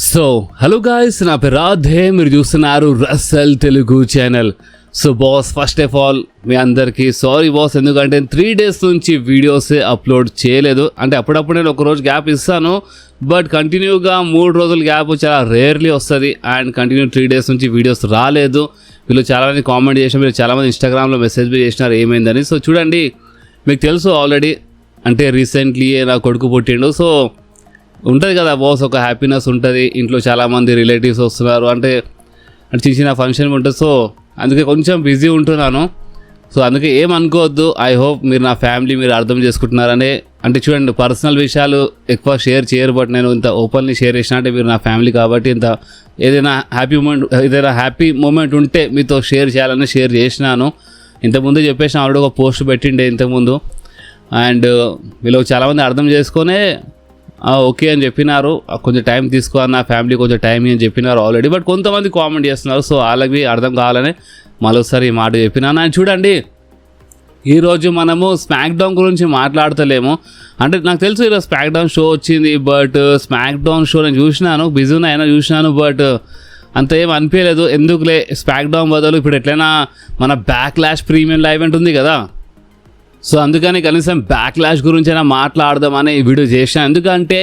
So hello guys, నా పేరు రాధే, మీరు చూస్తున్నారు రసల్ Telugu channel. So boss, first of all మీ అందరికీ సారీ బాస్, ఎందుకంటే 3 days నుంచి వీడియోస్ అప్లోడ్ చేయలేదు. అంటే అప్పుడప్పుడు నేను ఒకరోజు గ్యాప్ ఇస్తాను, బట్ కంటిన్యూగా 3 రోజుల గ్యాప్ చాలా రేర్లీ వస్తుంది. అండ్ కంటిన్యూ 3 days నుంచి వీడియోస్ రాలేదు. వీళ్ళు చాలామంది కామెంట్ చేసిన, మీరు చాలామంది ఇన్స్టాగ్రామ్లో మెసేజ్ చేసినారు ఏమైందని. సో చూడండి, మీకు తెలుసు ఆల్రెడీ, అంటే రీసెంట్లీ నా కొడుకు పుట్టిండు. సో ఉంటుంది కదా బాస్, ఒక హ్యాపీనెస్ ఉంటుంది. ఇంట్లో చాలామంది రిలేటివ్స్ వస్తున్నారు, అంటే చిన్న చిన్న ఫంక్షన్ ఉంటుంది. సో అందుకే కొంచెం బిజీ ఉంటున్నాను. సో అందుకే ఏమనుకోవద్దు. ఐ హోప్ మీరు నా ఫ్యామిలీ మీరు అర్థం చేసుకుంటున్నారని. అంటే చూడండి, పర్సనల్ విషయాలు ఎక్కువ షేర్ చేయరు, బట్ నేను ఇంత ఓపెన్లీ షేర్ చేసిన అంటే మీరు నా ఫ్యామిలీ కాబట్టి ఇంత ఏదైనా హ్యాపీ మూమెంట్ ఉంటే మీతో షేర్ చేయాలని షేర్ చేసినాను. ఇంతకుముందు చెప్పేసిన ఆల్రెడీ ఒక పోస్ట్ పెట్టిండే ఇంతకుముందు. అండ్ వీళ్ళు చాలామంది అర్థం చేసుకొనే ఓకే అని చెప్పినారు. కొంచెం టైం తీసుకోవాలి, నా ఫ్యామిలీ కొంచెం టైం అని చెప్పినారు ఆల్రెడీ. బట్ కొంతమంది కామెంట్ చేస్తున్నారు, సో వాళ్ళకి అర్థం కావాలని మరోసారి ఈ మాట చెప్పినాను. అండ్ చూడండి, ఈరోజు మనము స్మాక్ డౌన్ గురించి మాట్లాడతలేము. అంటే నాకు తెలుసు ఈరోజు స్మాక్ డౌన్ షో వచ్చింది, బట్ స్మాక్ డౌన్ షో నేను చూసినాను, బిజీ అయినా చూసినాను, బట్ అంత ఏం అనిపించలేదు. ఎందుకులే, స్మాక్ డౌన్ బదులు ఇప్పుడు ఎట్లయినా మన బ్యాక్లాష్ ప్రీమియం లైవ్ ఈవెంట్ ఉంది కదా, సో అందుకని కనీసం బ్యాక్లాష్ గురించి అయినా మాట్లాడదామని ఈ వీడియో చేశాను. ఎందుకంటే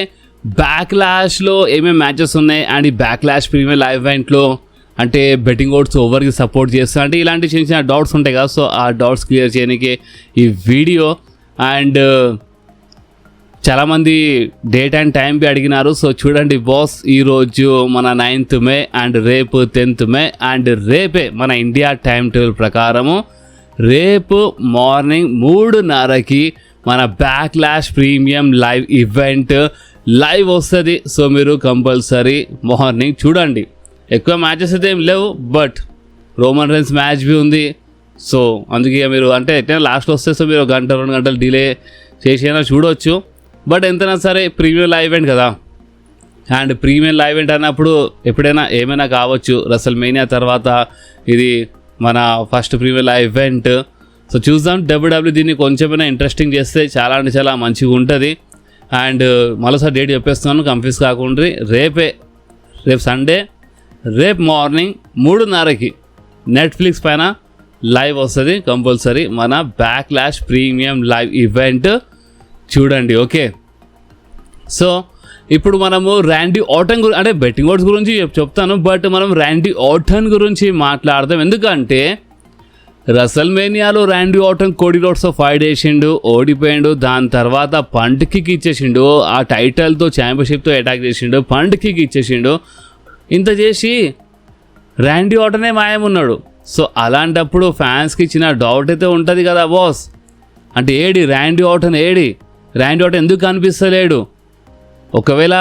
బ్యాక్లాష్లో ఏమేమి మ్యాచెస్ ఉన్నాయి, అండ్ ఈ బ్యాక్లాష్ ప్రీమియం లైవ్ ఈవెంట్లో అంటే బెట్టింగ్ ఓట్స్ ఓవర్కి సపోర్ట్ చేస్తా అంటే ఇలాంటి చిన్న చిన్న డౌట్స్ ఉంటాయి కదా, సో ఆ డౌట్స్ క్లియర్ చేయడానికి ఈ వీడియో. అండ్ చాలామంది డేట్ అండ్ టైం బి అడిగినారు. సో చూడండి బాస్, ఈరోజు మన 9th May అండ్ రేపు 10th May, అండ్ రేపే మన ఇండియా టైం టేబుల్ ప్రకారము రేపు మార్నింగ్ 3:30కి మన backlash premium live event live వస్తుంది. సో మీరు కంపల్సరీ మార్నింగ్ చూడండి. ఎక్కువ మ్యాచెస్ అయితే ఏం లేవు, బట్ రోమన్ రైన్స్ మ్యాచ్ బి ఉంది. సో అందుకే మీరు అంటే ఎట్లయినా లాస్ట్ వస్తే, సో మీరు 1-2 గంటలు డిలే చేసైనా చూడవచ్చు. బట్ ఎంతైనా సరే ప్రీమియం లైవ్ ఈవెంట్ కదా, అండ్ ప్రీమియం లైవ్ ఈవెంట్ అన్నప్పుడు ఎప్పుడైనా ఏమైనా కావచ్చు. రసల్ మేనియా తర్వాత ఇది మన first premium live event. So చూద్దాం, డబ్ల్యూడబ్ల్యూ దీన్ని కొంచెమైనా ఇంట్రెస్టింగ్ చేస్తే చాలా అంటే చాలా మంచిగా ఉంటుంది. అండ్ మరోసారి డేట్ చెప్పేస్తున్నాను, కన్ఫ్యూజ్ కాకుండా. రేపు సండే, రేపు మార్నింగ్ 3:30కి నెట్ఫ్లిక్స్ పైన లైవ్ వస్తుంది కంపల్సరీ మన బ్యాక్లాష్ ప్రీమియం లైవ్ ఈవెంట్ చూడండి. ఓకే, సో ఇప్పుడు మనము ర్యాండీ ఆర్టన్ అంటే బెట్టింగ్ ఓట్స్ గురించి చెప్తాను, బట్ మనం ర్యాండీ ఆర్టన్ గురించి మాట్లాడదాం. ఎందుకంటే రసల్ మేనియాలో ర్యాండీ ఆర్టన్ కోడి రోడ్స్తో ఫైట్ చేసిండు, ఓడిపోయిండు. దాని తర్వాత పంట్ కిక్ ఇచ్చేసిండు, ఆ టైటిల్తో ఛాంపియన్షిప్తో అటాక్ చేసిండు, పంట్ కిక్ ఇచ్చేసిండు. ఇంత చేసి ర్యాండీ ఆర్టనే మాయమున్నాడు. సో అలాంటప్పుడు ఫ్యాన్స్కి ఇచ్చిన డౌట్ అయితే ఉంటుంది కదా బాస్, అంటే AD Randy Orton, Randy Orton ఎందుకు కనిపిస్తలేడు? ఒకవేళ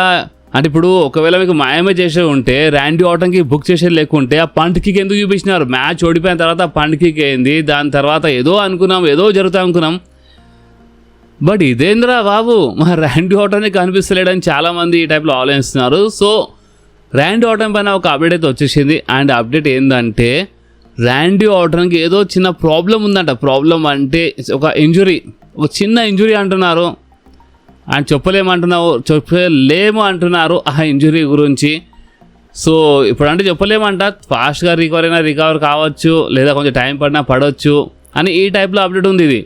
మీకు మాయమే చేసే ఉంటే ర్యాండీ ఆర్టన్కి బుక్ చేసేది లేకుంటే ఆ పంట్ కిక్ ఎందుకు చూపించినారు? మ్యాచ్ ఓడిపోయిన తర్వాత పంట్ కిక్ అయింది, దాని తర్వాత ఏదో అనుకున్నాం, ఏదో జరుగుతా అనుకున్నాం, బట్ ఇదేంద్రా బాబు, మా ర్యాండీ ఆర్టన్కి కనిపిస్తలేడని చాలామంది ఈ టైప్లో ఆలోచిస్తున్నారు. సో ర్యాండీ ఆర్టన్ పైన ఒక అప్డేట్ అయితే వచ్చేసింది. అండ్ అప్డేట్ ఏంటంటే ర్యాండీ ఆర్టన్కి ఏదో చిన్న ప్రాబ్లం ఉందంట. ప్రాబ్లం అంటే ఒక చిన్న ఇంజురీ అంటున్నారు. అండ్ చెప్పలేము అంటున్నారు ఆ ఇంజురీ గురించి. సో ఇప్పుడు అంటే చెప్పలేమంట, ఫాస్ట్గా రికవర్ కావచ్చు, లేదా కొంచెం టైం పడవచ్చు అని ఈ టైప్లో అప్డేట్ ఉంది. ఇది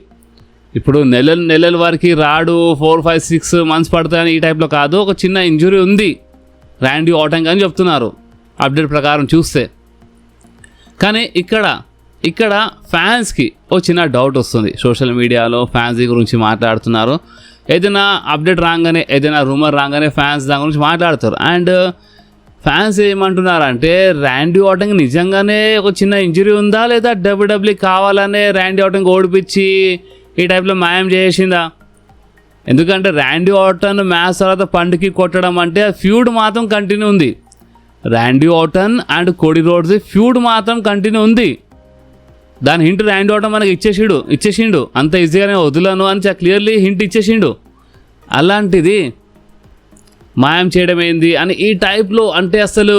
ఇప్పుడు నెలల వరకు రాడు, 4-5-6 months పడుతుందని ఈ టైప్లో కాదు, ఒక చిన్న ఇంజురీ ఉంది ర్యాండీ ఆర్టన్ అని చెప్తున్నారు అప్డేట్ ప్రకారం చూస్తే. కానీ ఇక్కడ ఫ్యాన్స్కి ఓ చిన్న డౌట్ వస్తుంది. సోషల్ మీడియాలో ఫ్యాన్స్ గురించి మాట్లాడుతున్నారు. ఏదైనా అప్డేట్ రాగానే, ఏదైనా రూమర్ రాగానే ఫ్యాన్స్ దాని గురించి మాట్లాడతారు. అండ్ ఫ్యాన్స్ ఏమంటున్నారంటే ర్యాండీ ఆర్టన్కి నిజంగానే ఒక చిన్న ఇంజరీ ఉందా, లేదా డబ్ల్యూడబ్ల్యూ కావాలనే ర్యాండీ ఆర్టన్కి ఓడిపించి ఈ టైప్లో మాయం చేసిందా? ఎందుకంటే ర్యాండీ ఆర్టన్ మ్యాచ్ తర్వాత పండుకి కొట్టడం అంటే ఫ్యూడ్ మాత్రం కంటిన్యూ ఉంది. ర్యాండీ ఆర్టన్ అండ్ కోడి రోడ్స్ ఫ్యూడ్ మాత్రం కంటిన్యూ ఉంది. దాని హింట్ ర్యాండీ ఆర్టన్ మనకి ఇచ్చేసిండు అంత ఈజీగానే వదులను అని క్లియర్లీ హింట్ ఇచ్చేసిండు. అలాంటిది మాయం చేయడం ఏంది అని ఈ టైప్లో, అంటే అసలు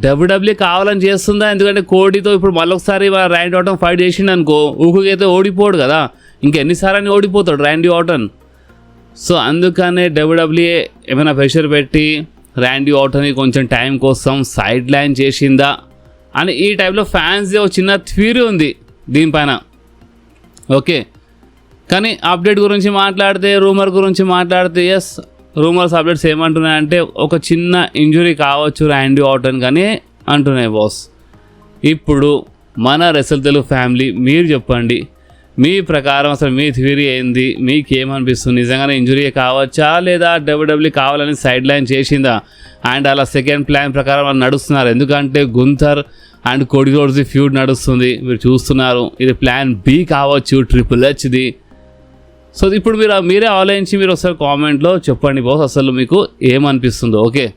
డబ్ల్యూడబ్ల్యూ కావాలని చేస్తుందా? ఎందుకంటే కోడితో ఇప్పుడు మళ్ళొకసారి ర్యాండీ ఆర్టన్ ఫైట్ చేసిండు అనుకో, ఊరికైతే ఓడిపోడు కదా, ఇంకెన్నిసార్లు ఓడిపోతాడు ర్యాండీ ఆర్టన్. సో అందుకనే డబ్ల్యూడబ్ల్యూఏ ఏమైనా ప్రెషర్ పెట్టి ర్యాండీ ఆర్టన్ని కొంచెం టైం కోసం సైడ్ లైన్ చేసిందా అని ఈ టైప్లో ఫ్యాన్స్ ఒక చిన్న థియరీ ఉంది దీనిపైన. ఓకే, కానీ అప్డేట్ గురించి మాట్లాడితే, రూమర్ గురించి మాట్లాడితే, ఎస్ రూమర్స్ అప్డేట్స్ ఏమంటున్నాయంటే ఒక చిన్న ఇంజురీ కావచ్చు ర్యాండీ ఆర్టన్ కానీ అంటున్నాయి బాస్. ఇప్పుడు మన రెసల్ తెలుగు ఫ్యామిలీ మీరు చెప్పండి, మీ ప్రకారం అసలు మీ థియరీ ఏంది, మీకేమనిపిస్తుంది? నిజంగానే ఇంజురీ కావచ్చా లేదా డబ్ల్యూడబ్ల్యూ కావాలని సైడ్ లైన్ చేసిందా? అండ్ అలా సెకండ్ ప్లాన్ ప్రకారం వాళ్ళు నడుస్తున్నారు. ఎందుకంటే గుంథర్ అండ్ కోడీ రోడ్స్ది ఫ్యూడ్ నడుస్తుంది, మీరు చూస్తున్నారు. ఇది ప్లాన్ బి కావచ్చు, ట్రిపుల్ హెచ్ది. సో ఇప్పుడు మీరే ఆలోచించి మీరు ఒకసారి కామెంట్లో చెప్పండి బాస్, అసలు మీకు ఏమనిపిస్తుందో. ఓకే,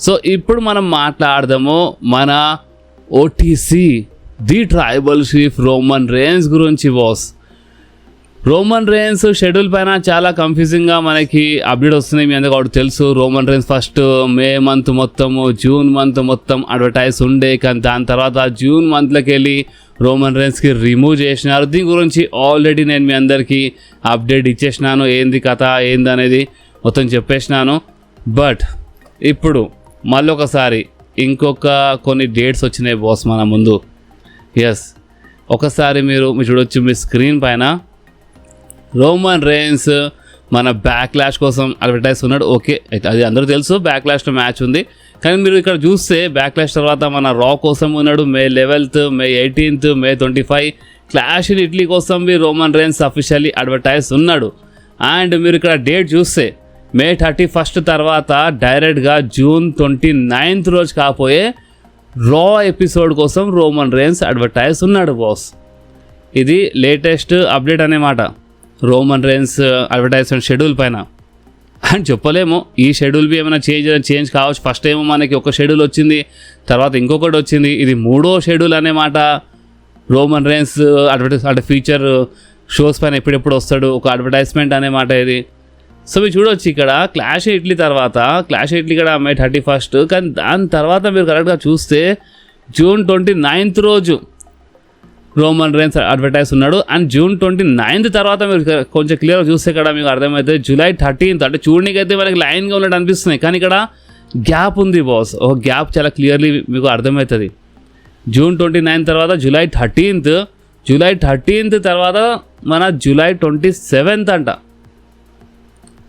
సో ఇప్పుడు మనం మాట్లాడదాము మన OTC the tribal chief Roman rains గురించి బాస్. రోమన్ రేన్స్ షెడ్యూల్ పైన చాలా కన్ఫ్యూజింగ్గా మనకి అప్డేట్ వస్తున్నాయి. మీ అందరికీ ఒకటి తెలుసు, Roman rains first May month మొత్తము, జూన్ మంత్ మొత్తం అడ్వర్టైజ్ ఉండే, కానీ దాని తర్వాత జూన్ మంత్లోకి వెళ్ళి రోమన్ రేన్స్కి రిమూవ్ చేసినారు. దీని గురించి ఆల్రెడీ నేను మీ అందరికీ అప్డేట్ ఇచ్చేసినాను, ఏంది కథ ఏంది అనేది మొత్తం చెప్పేసినాను. బట్ ఇప్పుడు మళ్ళీ ఒకసారి ఇంకొక కొన్ని డేట్స్ వచ్చినాయి బాస్ మన ముందు. ఎస్, ఒకసారి మీరు చూడొచ్చు మీ స్క్రీన్ పైన రోమన్ రేన్స్ మన బ్యాక్లాష్ కోసం అడ్వర్టైజ్ ఉన్నాడు. ఓకే, అది అందరూ తెలుసు, బ్యాక్లాష్లో మ్యాచ్ ఉంది. కానీ మీరు ఇక్కడ చూస్తే బ్యాక్లాష్ తర్వాత మన రా కోసం ఉన్నాడు మే 11th, May 18th, May 25 clash in Italy కోసం మీరు రోమన్ రేన్స్ అఫీషియల్లీ అడ్వర్టైజ్ ఉన్నాడు. అండ్ మీరు ఇక్కడ డేట్ చూస్తే మే 31st తర్వాత డైరెక్ట్గా జూన్ 29th రోజు కాపోయే రా ఎపిసోడ్ కోసం రోమన్ రేన్స్ అడ్వర్టైజ్ ఉన్నాడు బాస్. ఇది లేటెస్ట్ అప్డేట్ అన్నమాట రోమన్ రేన్స్ అడ్వర్టైజ్మెంట్ షెడ్యూల్ పైన. అని చెప్పలేము, ఈ షెడ్యూల్ బి ఏమైనా చేంజ్ కావచ్చు. ఫస్ట్ ఏమో మనకి ఒక షెడ్యూల్ వచ్చింది, తర్వాత ఇంకొకటి వచ్చింది, ఇది 3వ షెడ్యూల్ అన్నమాట. రోమన్ రేన్స్ అడ్వర్టైజ్ అంటే ఫీచర్ షోస్ పైన ఎప్పుడెప్పుడు వస్తాడు ఒక అడ్వర్టైజ్మెంట్ అన్నమాట ఇది. సో మీరు చూడవచ్చు ఇక్కడ క్లాష్ ఇటలీ తర్వాత, క్లాష్ ఇటలీ ఇక్కడ మే 31st, కానీ దాని తర్వాత మీరు కరెక్ట్గా చూస్తే జూన్ 29th రోజు రోమన్ రేన్స్ అడ్వర్టైజ్ ఉన్నాడు. అండ్ జూన్ 29th తర్వాత మీరు కొంచెం క్లియర్గా చూస్తే ఇక్కడ మీకు అర్థమవుతుంది జూలై 13th, అంటే చూడడానికి అయితే మనకి లైన్గా ఉన్నట్టు అనిపిస్తున్నాయి, కానీ ఇక్కడ గ్యాప్ ఉంది బాస్. ఒక గ్యాప్ చాలా క్లియర్లీ మీకు అర్థమవుతుంది. జూన్ 29 తర్వాత జూలై 13th, జూలై 13th తర్వాత మన జూలై 27th అంట.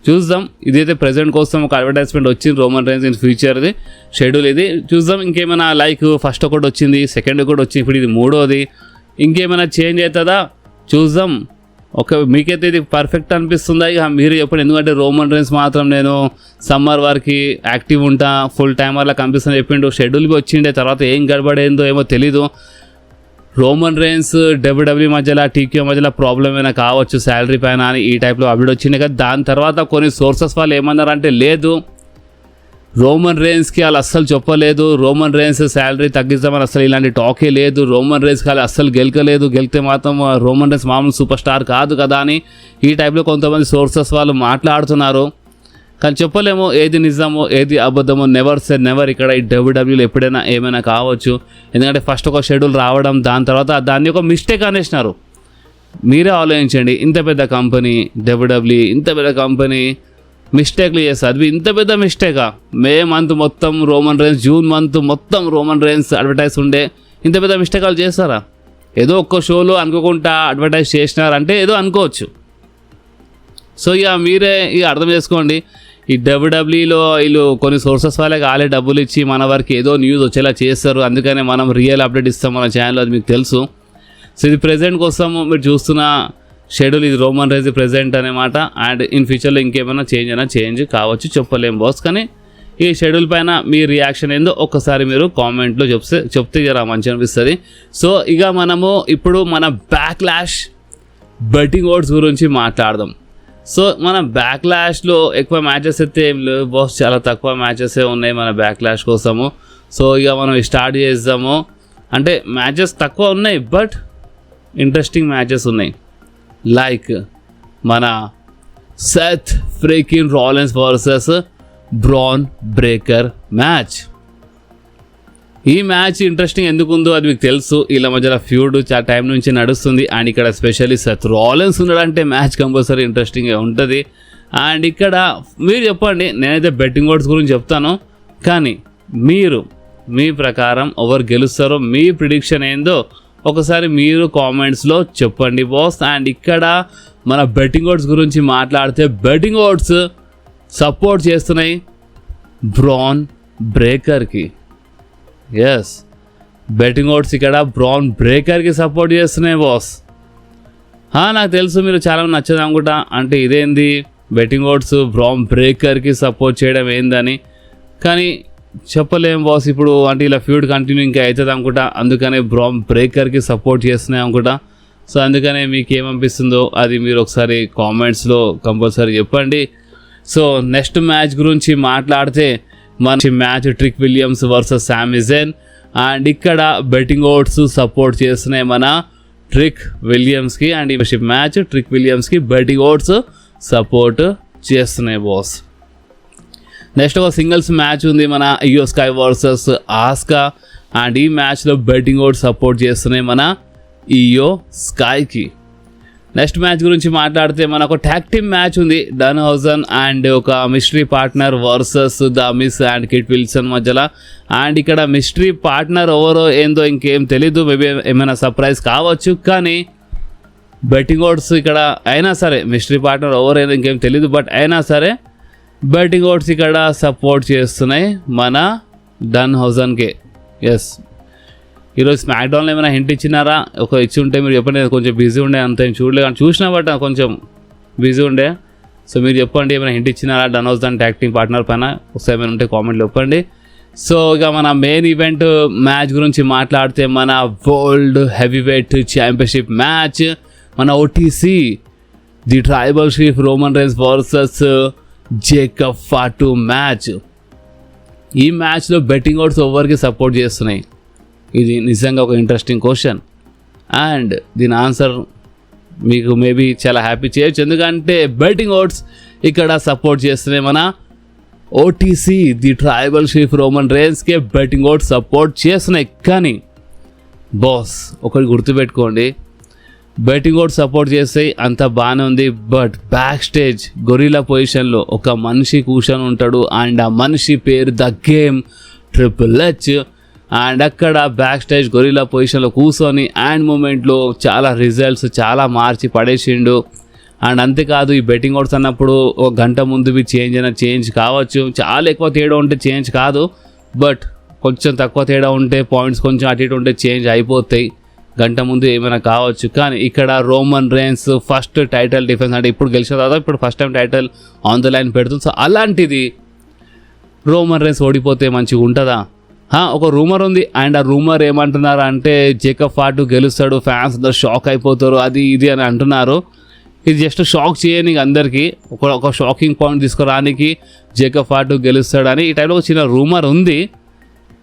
చూద్దాం, ఇదైతే ప్రెజెంట్ కోసం ఒక అడ్వర్టైజ్మెంట్ వచ్చింది రోమన్ రేన్స్ ఇన్ ఫ్యూచర్ది షెడ్యూల్ ఇది. చూద్దాం ఇంకేమైనా లైక్ ఫస్ట్ ఒకటి వచ్చింది, సెకండ్ ఒకటి వచ్చింది, ఇప్పుడు ఇది 3వది, ఇంకేమైనా చేంజ్ అవుతుందా చూద్దాం. మీకైతే ఇది పర్ఫెక్ట్ అనిపిస్తుందా ఇక మీరు చెప్పండి. ఎందుకంటే రోమన్ రేన్స్ మాత్రం నేను సమ్మర్ వరకు యాక్టివ్ ఉంటా, ఫుల్ టైమర్లా కనిపిస్తుంది చెప్పిండు. షెడ్యూల్కి వచ్చిండే తర్వాత ఏం గడబడేందో ఏమో తెలీదు. రోమన్ రేన్స్ డబ్ల్యూడబ్ల్యూ మధ్యలో టీక్యూ మధ్యలో ప్రాబ్లం అయినా కావచ్చు శాలరీ పైన అని ఈ టైప్లో అప్డేట్ వచ్చింది కదా. దాని తర్వాత కొన్ని సోర్సెస్ వాళ్ళు ఏమన్నారంటే లేదు, రోమన్ రేన్స్కి వాళ్ళు అస్సలు చెప్పలేదు, రోమన్ రేన్స్ శాలరీ తగ్గిస్తామని అసలు ఇలాంటి టాకే లేదు, రోమన్ రేన్స్కి వాళ్ళు అస్సలు గెలకలేదు, గెలితే మాత్రం రోమన్ రేన్స్ మామూలు సూపర్ స్టార్ కాదు కదా అని ఈ టైప్లో కొంతమంది సోర్సెస్ వాళ్ళు మాట్లాడుతున్నారు. కానీ చెప్పలేము ఏది నిజమో ఏది అబద్ధమో, నెవర్ సెడ్ నెవర్. ఇక్కడ ఈ డబ్ల్యూడబ్ల్యూలో ఎప్పుడైనా ఏమైనా కావచ్చు. ఎందుకంటే ఫస్ట్ ఒక షెడ్యూల్ రావడం, దాని తర్వాత దాన్ని ఒక మిస్టేక్ అనేసినారు. మీరే ఆలోచించండి, ఇంత పెద్ద కంపెనీ డబ్ల్యూడబ్ల్యూ, ఇంత పెద్ద కంపెనీ మిస్టేక్లు చేస్తారు. అది ఇంత పెద్ద మిస్టేకా? మే మంత్ మొత్తం రోమన్ రేన్స్, జూన్ మంత్ మొత్తం రోమన్ రేన్స్ అడ్వర్టైజ్ ఉండే, ఇంత పెద్ద మిస్టేక్ వాళ్ళు చేస్తారా? ఏదో ఒక్క షోలో అనుకోకుండా అడ్వర్టైజ్ చేసినారంటే ఏదో అనుకోవచ్చు. సో ఇక మీరే ఇక అర్థం చేసుకోండి. ఈ డబ్ల్యూడబ్ల్యూలో వీళ్ళు కొన్ని సోర్సెస్ వాళ్ళకి ఆలే డబ్బులు ఇచ్చి మన వరకు ఏదో న్యూస్ వచ్చేలా చేస్తారు. అందుకనే మనం రియల్ అప్డేట్ ఇస్తాం మన ఛానల్లో, అది మీకు తెలుసు. సో ఇది ప్రెజెంట్ కోసం మీరు చూస్తున్న షెడ్యూల్, ఇది రోమన్ రేన్స్ ప్రెజెంట్ అనమాట. అండ్ ఇన్ ఫ్యూచర్లో ఇంకేమైనా చేంజ్ కావచ్చు, చెప్పలేం బాస్. కానీ ఈ షెడ్యూల్ పైన మీ రియాక్షన్ ఏందో ఒక్కసారి మీరు కామెంట్లో చెప్తే జరా మంచి అనిపిస్తుంది. సో ఇక మనము ఇప్పుడు మన బ్యాక్లాష్ బెట్టింగ్ ఓడ్స్ గురించి మాట్లాడదాం. సో మన బ్యాక్లాష్లో ఎక్కువ మ్యాచెస్ అయితే ఏం లేవు బాస్, చాలా తక్కువ మ్యాచెసే ఉన్నాయి మన బ్యాక్లాష్ కోసము. సో ఇక మనం స్టార్ట్ చేద్దాము. అంటే మ్యాచెస్ తక్కువ ఉన్నాయి బట్ ఇంట్రెస్టింగ్ మ్యాచెస్ ఉన్నాయి. లైక్ మన Seth freaking Rollins versus bran breaker match. ఈ మ్యాచ్ ఇంట్రెస్టింగ్ ఎందుకు ఉందో అది మీకు తెలుసు. వీళ్ళ మధ్యలో ఫ్యూడ్ చాలా టైం నుంచి నడుస్తుంది. అండ్ ఇక్కడ స్పెషల్లీ సెత్ రాలిన్స్ ఉన్నాడంటే మ్యాచ్ కంపల్సరీ ఇంట్రెస్టింగ్గా ఉంటుంది. అండ్ ఇక్కడ మీరు చెప్పండి, నేనైతే బెట్టింగ్ ఓడ్స్ గురించి చెప్తాను, కానీ మీరు మీ ప్రకారం ఎవరు గెలుస్తారో మీ ప్రిడిక్షన్ ఏందో ఒకసారి మీరు కామెంట్స్లో చెప్పండి బాస్. అండ్ ఇక్కడ మన బెట్టింగ్ ఓడ్స్ గురించి మాట్లాడితే బెట్టింగ్ ఓడ్స్ సపోర్ట్ చేస్తున్నాయి బ్రాన్ బ్రేకర్కి. ఎస్, బెట్టింగ్ ఓడ్స్ ఇక్కడ బ్రాన్ బ్రేకర్కి సపోర్ట్ చేస్తున్నాయి బాస్. నాకు తెలుసు మీరు చాలా నచ్చదు అనుకుంటా, అంటే ఇదేంది బెట్టింగ్ ఓడ్స్ బ్రాన్ బ్రేకర్కి సపోర్ట్ చేయడం ఏందని, కానీ చెప్పలేం బాస్. ఇప్పుడు అంటే ఇలా ఫ్యూడ్ కంటిన్యూ ఇంకా అవుతుంది అనుకుంటా, అందుకనే బ్రాన్ బ్రేకర్కి సపోర్ట్ చేస్తున్నాయి అనుకుంటా. సో అందుకనే మీకు ఏమనిపిస్తుందో అది మీరు ఒకసారి కామెంట్స్లో కంపల్సరీ చెప్పండి. సో నెక్స్ట్ మ్యాచ్ గురించి మాట్లాడితే మంచి match trick Williams versus Sami Zayn. And ఇక్కడ బెట్టింగ్ ఓడ్స్ సపోర్ట్ చేస్తున్నాయి మన ట్రిక్ విలియమ్స్కి. అండ్ ఈ మ్యాచ్ ట్రిక్ విలియమ్స్కి బెట్టింగ్ ఓడ్స్ సపోర్ట్ చేస్తున్నాయి బాస్. నెక్స్ట్ ఒక సింగిల్స్ మ్యాచ్ ఉంది మన ఇయో స్కై వర్సెస్ ఆస్కా. అండ్ ఈ మ్యాచ్లో బెట్టింగ్ ఓడ్స్ సపోర్ట్ చేస్తున్నాయి మన ఇయో స్కైకి. నెక్స్ట్ మ్యాచ్ గురించి మాట్లాడితే మనకు ట్యాగ్ టీమ్ మ్యాచ్ ఉంది డన్హౌజన్ అండ్ ఒక mystery partner versus the miss and kit Wilson మధ్యలో. అండ్ ఇక్కడ మిస్టరీ పార్ట్నర్ ఎవరో ఏందో ఇంకేం తెలీదు, మేబీ ఏమైనా సర్ప్రైజ్ కావచ్చు, కానీ బెట్టింగ్ ఓడ్స్ ఇక్కడ అయినా సరే మిస్టరీ పార్ట్నర్ ఎవరో ఏదో ఇంకేం తెలీదు, బట్ అయినా సరే బెట్టింగ్ ఓడ్స్ ఇక్కడ సపోర్ట్ చేస్తున్నాయి మన డన్హౌజన్కి. ఎస్, ఈరోజు స్మాక్డౌన్లో ఏమైనా హింట్ ఇచ్చినారా? ఒక ఇచ్చి ఉంటే మీరు చెప్పండి. కొంచెం బిజీ ఉండే, అంత ఏం చూడలేదు, కానీ చూసినా బట్ కొంచెం బిజీ ఉండే. సో మీరు చెప్పండి, ఏమైనా హింట్ ఇచ్చినారా డన్హౌజన్ ట్యాగ్ టీమ్ పార్ట్నర్ పైన? ఒకసారి ఏమైనా ఉంటే కామెంట్లో చెప్పండి. సో ఇక మన మెయిన్ ఈవెంట్ మ్యాచ్ గురించి మాట్లాడితే మన world heavy weight championship match, మన OTC the tribal chief Roman Reigns versus Jacob Fatu match. ఈ మ్యాచ్లో బెట్టింగ్ ఓడ్స్ ఎవరికి సపోర్ట్ చేస్తున్నాయి? ఇది నిజంగా ఒక ఇంట్రెస్టింగ్ క్వశ్చన్. అండ్ దీని ఆన్సర్ మీకు మేబీ చాలా హ్యాపీ చేయొచ్చు, ఎందుకంటే బెట్టింగ్ ఓడ్స్ ఇక్కడ సపోర్ట్ చేస్తున్నాయి మన OTC the tribal chief Roman రైన్స్కే బెట్టింగ్ ఓడ్స్ సపోర్ట్ చేస్తున్నాయి. కానీ బాస్ ఒకటి గుర్తుపెట్టుకోండి, బెట్టింగ్ ఓడ్స్ సపోర్ట్ చేస్తే అంత బాగానే ఉంది, బట్ బ్యాక్ స్టేజ్ గొరిల్లా పొజిషన్లో ఒక మనిషి కూర్చొని ఉంటాడు. అండ్ ఆ మనిషి పేరు the game triple H. And అక్కడ బ్యాక్ స్టేజ్ గొరిల్లా పొజిషన్లో కూర్చొని అండ్ మూమెంట్లో చాలా రిజల్ట్స్ చాలా మార్చి పడేసిండు. అండ్ అంతేకాదు, ఈ బెట్టింగ్ ఓడ్స్ అన్నప్పుడు ఒక గంట ముందువి చేంజ్ కావచ్చు, చాలా ఎక్కువ తేడా ఉంటే చేంజ్ కాదు, బట్ కొంచెం తక్కువ తేడా ఉంటే పాయింట్స్ కొంచెం అటు ఇటు ఉంటే చేంజ్ అయిపోతాయి, గంట ముందు ఏమైనా కావచ్చు. కానీ ఇక్కడ Roman Reigns first title defence, అంటే ఇప్పుడు గెలిచిన తర్వాత ఇప్పుడు first time title on the line పెడుతుంది. సో అలాంటిది రోమన్ రైన్స్ ఓడిపోతే మంచిగా ఉంటుందా? ఒక రూమర్ ఉంది, అండ్ ఆ రూమర్ ఏమంటున్నారు అంటే జేకబ్ ఫాటు గెలుస్తాడు, ఫ్యాన్స్ అందరు షాక్ అయిపోతారు, అది ఇది అని అంటున్నారు. ఇది జస్ట్ షాక్ చేయని అందరికీ, ఒక షాకింగ్ పాయింట్ తీసుకురానికి జేకబ్ ఫాటు గెలుస్తాడని ఈ టైంలో ఒక చిన్న రూమర్ ఉంది.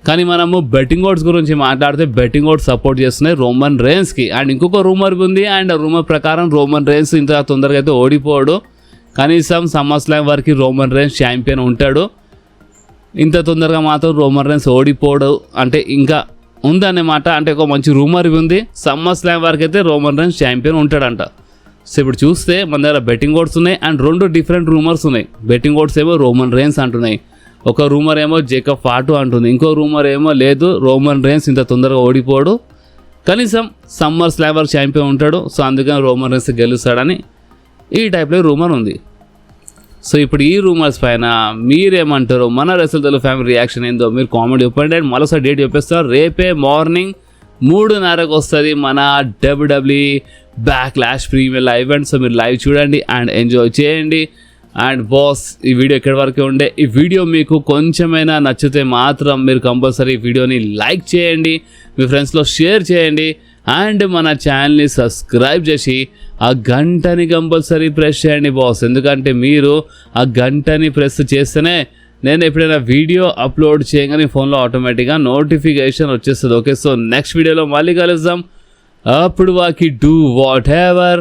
కానీ మనము బెట్టింగ్ ఓడ్స్ గురించి మాట్లాడితే బెట్టింగ్ ఓడ్స్ సపోర్ట్ చేస్తున్నాయి రోమన్ రైన్స్కి. అండ్ ఇంకొక రూమర్ ఉంది, అండ్ ఆ రూమర్ ప్రకారం రోమన్ రైన్స్ ఇంత తొందరగా అయితే ఓడిపోడు, కనీసం సమ్మర్ స్లామ్ వరకు రోమన్ రైన్స్ ఛాంపియన్ ఉంటాడు, ఇంత తొందరగా మాత్రం రోమన్ రైన్స్ ఓడిపోడు అంటే ఇంకా ఉందన్నమాట. అంటే ఒక మంచి రూమర్ ఉంది, సమ్మర్ స్లామ్ వరకు అయితే రోమన్ రైన్స్ ఛాంపియన్ ఉంటాడంట. సో ఇప్పుడు చూస్తే మన దగ్గర బెట్టింగ్ ఓడ్స్ ఉన్నాయి అండ్ రెండు డిఫరెంట్ రూమర్స్ ఉన్నాయి. బెట్టింగ్ ఓడ్స్ ఏమో రోమన్ రైన్స్ అంటున్నాయి, ఒక రూమర్ ఏమో జేకబ్ ఫాటు అంటుంది, ఇంకో రూమర్ ఏమో లేదు రోమన్ రైన్స్ ఇంత తొందరగా ఓడిపోడు, కనీసం సమ్మర్ స్లామ్ వరకు ఛాంపియన్ ఉంటాడు, సో అందుకని రోమన్ రైన్స్ గెలుస్తాడని ఈ టైప్లో రూమర్ ఉంది. సో ఇప్పుడు ఈ రూమర్స్ పైన మీరేమంటారు? మన రెసల్ తెలుగు ఫ్యామిలీ రియాక్షన్ ఏందో మీరు కామెంట్ చెప్పండి. అండ్ మరోసారి డేట్ చెప్పేస్తారు, రేపే మార్నింగ్ 3:30 వస్తుంది మన WWE backlash premiere live event. So మీరు లైవ్ చూడండి అండ్ ఎంజాయ్ చేయండి. అండ్ బాస్, ఈ వీడియో ఎక్కడి వరకే ఉండే. ఈ వీడియో మీకు కొంచెమైనా నచ్చితే మాత్రం మీరు కంపల్సరీ ఈ వీడియోని లైక్ చేయండి, మీ ఫ్రెండ్స్లో షేర్ చేయండి, అండ్ మన ఛానల్ని సబ్స్క్రైబ్ చేసి ఆ గంటని కంపల్సరీ ప్రెస్ చేయండి బాస్. ఎందుకంటే మీరు ఆ గంటని ప్రెస్ చేస్తేనే నేను ఎప్పుడైనా వీడియో అప్లోడ్ చేయగానే ఫోన్లో ఆటోమేటిక్గా నోటిఫికేషన్ వచ్చేస్తుంది. ఓకే, సో నెక్స్ట్ వీడియోలో మళ్ళీ కలుద్దాం. అప్పుడు వాకి do whatever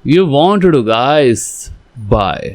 you want to do guys. Bye.